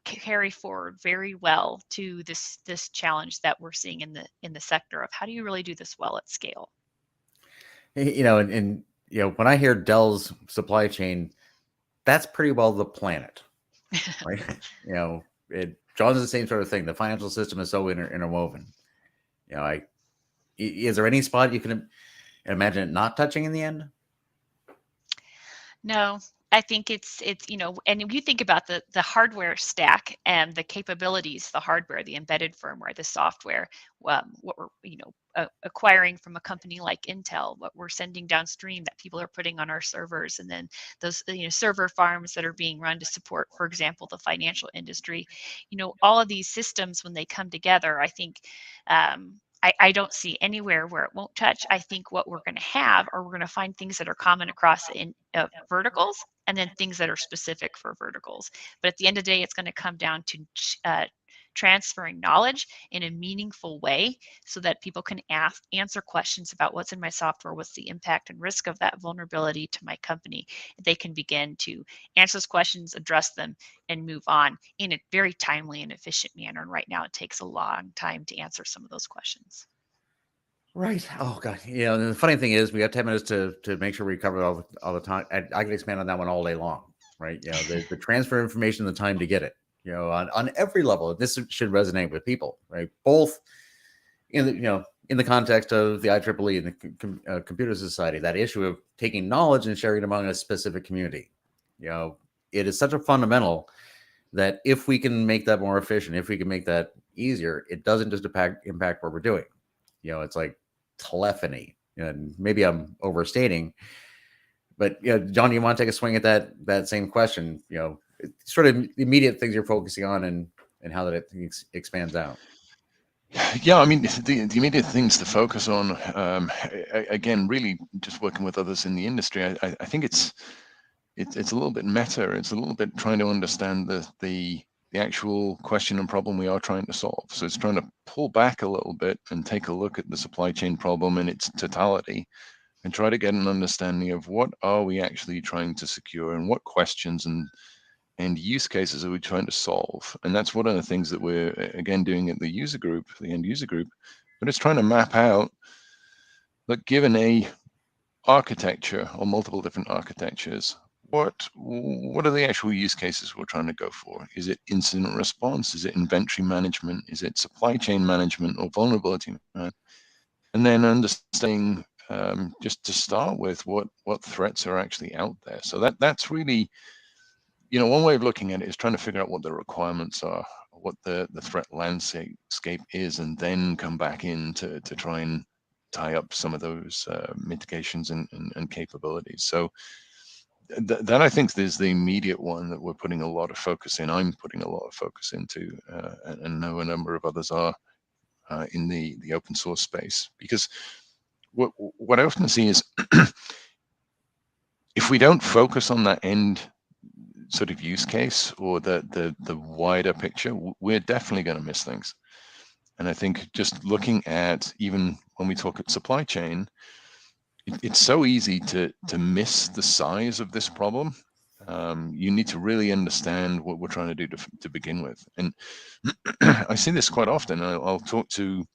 carry forward very well to this challenge that we're seeing in the sector of how do you really do this well at scale. And when I hear Dell's supply chain, that's pretty well the planet, right? It draws the same sort of thing. The financial system is so interwoven. Is there any spot you can imagine it not touching in the end? No, I think it's and if you think about the hardware stack and the capabilities, the hardware, the embedded firmware, the software, what we're acquiring from a company like Intel, what we're sending downstream that people are putting on our servers, and then those server farms that are being run to support, for example, the financial industry. All of these systems, when they come together, I think I don't see anywhere where it won't touch. I think what we're going to have, or we're going to find things that are common across in verticals, and then things that are specific for verticals. But at the end of the day, it's going to come down to transferring knowledge in a meaningful way so that people can answer questions about what's in my software, what's the impact and risk of that vulnerability to my company. They can begin to answer those questions, address them, and move on in a very timely and efficient manner. And right now it takes a long time to answer some of those questions. Right. Oh God. And the funny thing is, we have 10 minutes to make sure we cover all the time. I can expand on that one all day long. Right. The transfer information, the time to get it. On every level, this should resonate with people. Right. Both in the context of the IEEE and the Computer Society, that issue of taking knowledge and sharing it among a specific community. It is such a fundamental that if we can make that more efficient, if we can make that easier, it doesn't just impact what we're doing. It's like telephony, and maybe I'm overstating, but John, you want to take a swing at that same question? Sort of immediate things you're focusing on, and how that it expands out. Yeah, I mean, the immediate things to focus on, again, really just working with others in the industry. I think it's a little bit meta. It's a little bit trying to understand the actual question and problem we are trying to solve. So it's trying to pull back a little bit and take a look at the supply chain problem in its totality, and try to get an understanding of what are we actually trying to secure, and what questions and use cases are we trying to solve. And that's one of the things that we're again doing at the user group, the end user group. But it's trying to map out, look, given a architecture or multiple different architectures, what are the actual use cases we're trying to go for? Is it incident response? Is it inventory management? Is it supply chain management or vulnerability management? And then understanding, just to start with, what threats are actually out there. So that's really, one way of looking at it is trying to figure out what the requirements are, what the threat landscape is, and then come back in to try and tie up some of those mitigations and capabilities. So that I think is the immediate one that we're putting a lot of focus in. I'm putting a lot of focus into, and know a number of others are in the open source space. Because what I often see is if we don't focus on that end sort of use case or the wider picture, we're definitely going to miss things. And I think just looking at, even when we talk at supply chain, it's so easy to miss the size of this problem. You need to really understand what we're trying to do to begin with. And I see this quite often. I'll talk to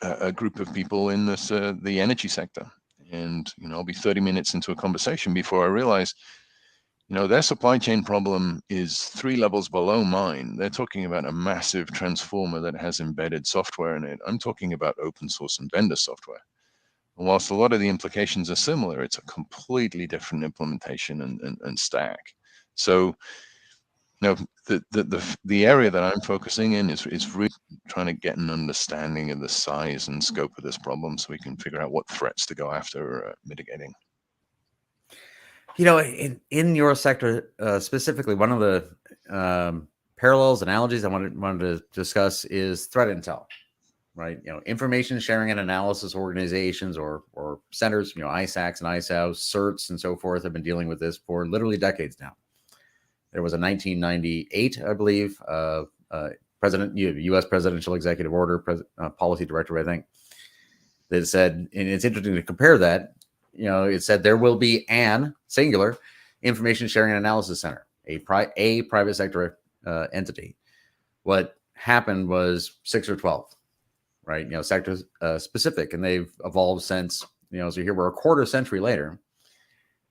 a group of people in this the energy sector, and I'll be 30 minutes into a conversation before I realize their supply chain problem is 3 levels below mine. They're talking about a massive transformer that has embedded software in it. I'm talking about open source and vendor software. And whilst a lot of the implications are similar, it's a completely different implementation and stack. So, the area that I'm focusing in is really trying to get an understanding of the size and scope of this problem, so we can figure out what threats to go after mitigating. In your sector specifically, one of the parallels, analogies I wanted to discuss is threat intel. Right, information sharing and analysis organizations or centers, ISACs and ISAOs, CERTs, and so forth have been dealing with this for literally decades now. There was a 1998, I believe, U.S. Presidential Executive Order, Policy Directive, I think, that said, and it's interesting to compare that. It said there will be an singular information sharing and analysis center, a private sector entity. What happened was 6 or 12. Right, sector specific, and they've evolved since. So here we're a quarter century later.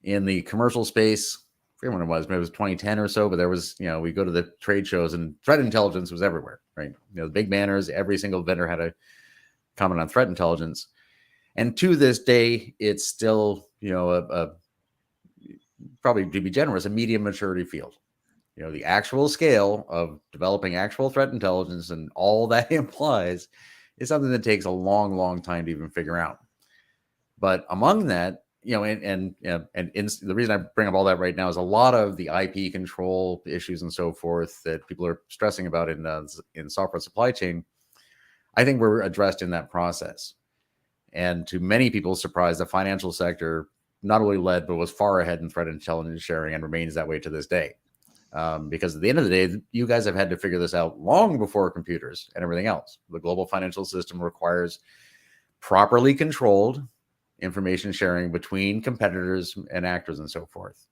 In the commercial space, I forget when it was, but it was 2010 or so. But there was, we go to the trade shows, and threat intelligence was everywhere. Right, the big banners. Every single vendor had a comment on threat intelligence, and to this day, it's still, probably to be generous, a medium maturity field. The actual scale of developing actual threat intelligence and all that implies is something that takes a long, long time to even figure out. But among that, and the reason I bring up all that right now is a lot of the IP control issues and so forth that people are stressing about in software supply chain, I think were addressed in that process. And to many people's surprise, the financial sector not only led, but was far ahead in threat intelligence sharing and remains that way to this day. Because at the end of the day, you guys have had to figure this out long before computers and everything else. The global financial system requires properly controlled information sharing between competitors and actors and so forth.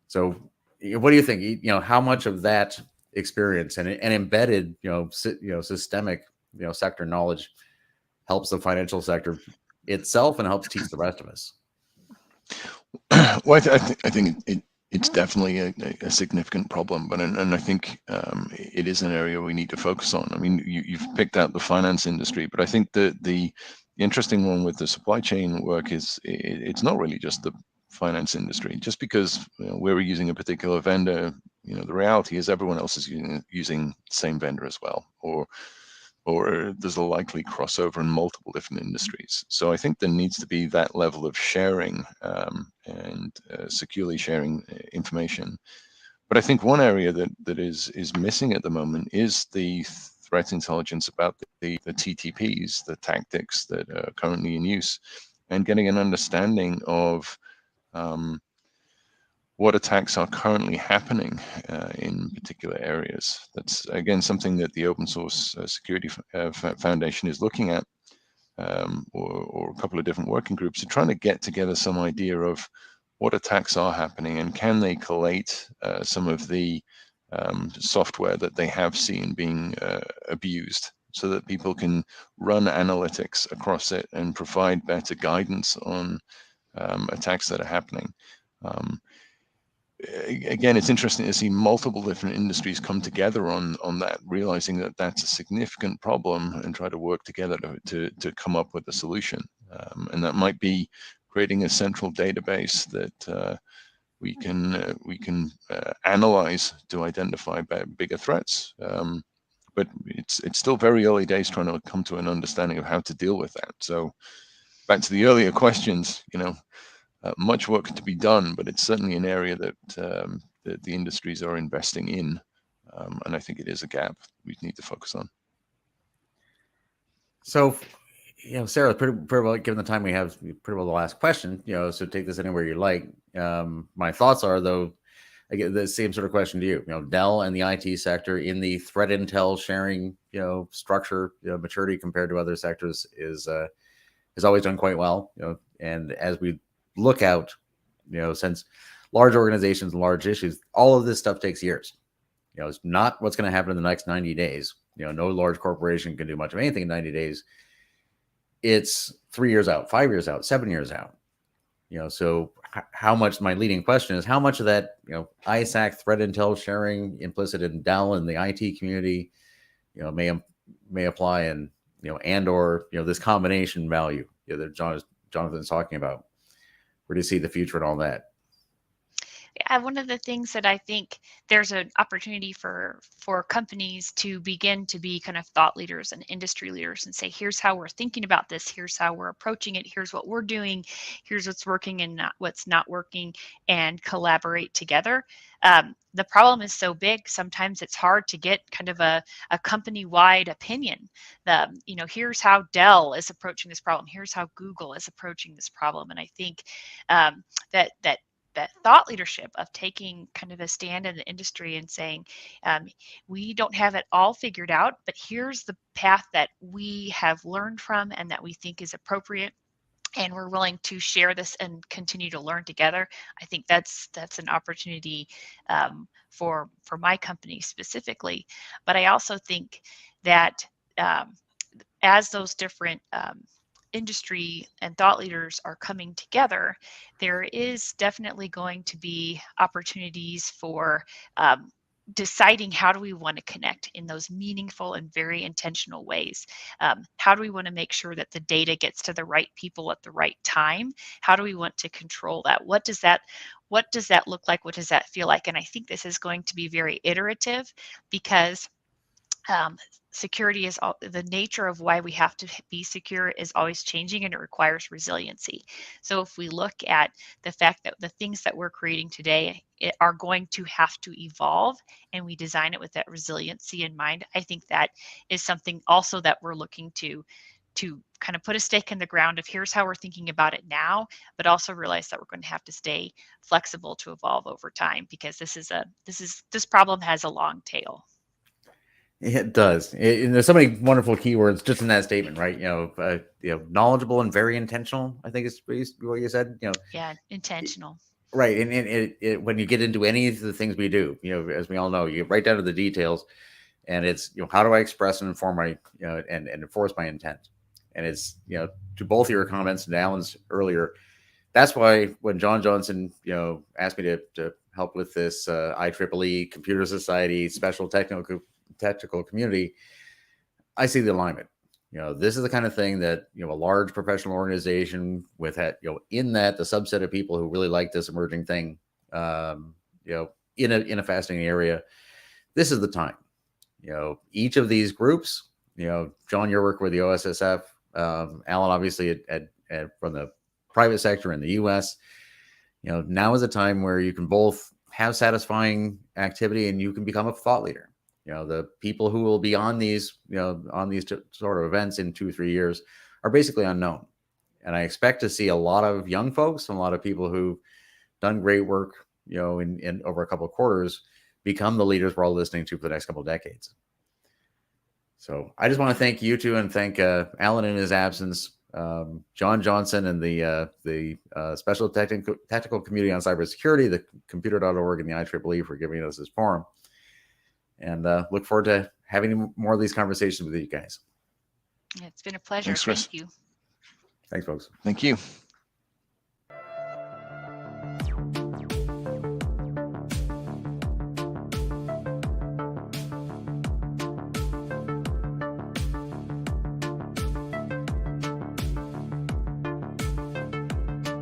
So what do you think? How much of that experience and embedded, systemic, sector knowledge helps the financial sector itself and helps teach the rest of us? Well, I think it's definitely a significant problem, but and I think it is an area we need to focus on. I mean, you've picked out the finance industry, but I think the interesting one with the supply chain work is it's not really just the finance industry. Just because we're using a particular vendor, the reality is everyone else is using the same vendor as well, or there's a likely crossover in multiple different industries. So I think there needs to be that level of sharing and securely sharing information. But I think one area that is missing at the moment is the threat intelligence about the TTPs, the tactics that are currently in use, and getting an understanding of what attacks are currently happening in particular areas. That's, again, something that the Open Source Security Foundation is looking at, or a couple of different working groups are trying to get together some idea of what attacks are happening, and can they collate some of the software that they have seen being abused, so that people can run analytics across it and provide better guidance on attacks that are happening. Again, it's interesting to see multiple different industries come together on that, realizing that that's a significant problem, and try to work together to come up with a solution. And that might be creating a central database that we can analyze to identify bigger threats. but it's still very early days trying to come to an understanding of how to deal with that. So back to the earlier questions, much work to be done, but it's certainly an area that the industries are investing in, and I think it is a gap we need to focus on. So, Sarah, pretty well, given the time we have, pretty well the last question, so take this anywhere you like. My thoughts are, though, again, the same sort of question to you. Dell and the IT sector in the threat intel sharing, structure, maturity compared to other sectors is always done quite well. And as we look out, since large organizations and large issues, all of this stuff takes years. It's not what's going to happen in the next 90 days. No large corporation can do much of anything in 90 days. It's 3 years out, 5 years out, 7 years out. So how much, my leading question is, how much of that, ISAC threat intel sharing implicit in Dell and the IT community, may apply and, and/or, this combination value that Jonathan's talking about? Where do you see the future and all that? Yeah, one of the things that I think there's an opportunity for companies to begin to be kind of thought leaders and industry leaders and say, here's how we're thinking about this, here's how we're approaching it, here's what we're doing, here's what's working and what's not working, and collaborate together. The problem is so big, sometimes it's hard to get kind of a company-wide opinion. Here's how Dell is approaching this problem, here's how Google is approaching this problem. And I think that thought leadership of taking kind of a stand in the industry and saying, we don't have it all figured out, but here's the path that we have learned from and that we think is appropriate, and we're willing to share this and continue to learn together. I think that's an opportunity for my company specifically. But I also think that as those different industry and thought leaders are coming together, there is definitely going to be opportunities for deciding how do we want to connect in those meaningful and very intentional ways. How do we want to make sure that the data gets to the right people at the right time? How do we want to control that? What does that look like? What does that feel like? And I think this is going to be very iterative, because security is the nature of why we have to be secure is always changing, and it requires resiliency. So if we look at the fact that the things that we're creating today are going to have to evolve, and we design it with that resiliency in mind, I think that is something also that we're looking to kind of put a stake in the ground of here's how we're thinking about it now, but also realize that we're going to have to stay flexible to evolve over time, because this problem has a long tail. It does. And there's so many wonderful keywords just in that statement, right? Knowledgeable and very intentional, I think is what you said. Yeah, intentional. Right. And it when you get into any of the things we do, as we all know, you get right down to the details, and it's, how do I express and inform my, and enforce my intent? And it's, to both of your comments and Alan's earlier, that's why when John Johnson, asked me to help with this IEEE Computer Society Special Technical Community, I see the alignment. This is the kind of thing that, a large professional organization with that, in that the subset of people who really like this emerging thing, in a fascinating area, this is the time. Each of these groups, John, your work with the OSSF, Alan, obviously at from the private sector in the US, now is a time where you can both have satisfying activity and you can become a thought leader. The people who will be on these, on these sort of events in 2-3 years are basically unknown. And I expect to see a lot of young folks and a lot of people who've done great work, in over a couple of quarters, become the leaders we're all listening to for the next couple of decades. So I just want to thank you two, and thank Alan in his absence, John Johnson and the Special Technical Community on Cybersecurity, the computer.org, and the IEEE for giving us this forum. And look forward to having more of these conversations with you guys. It's been a pleasure. Thanks, Chris. Thank you. Thanks, folks. Thank you.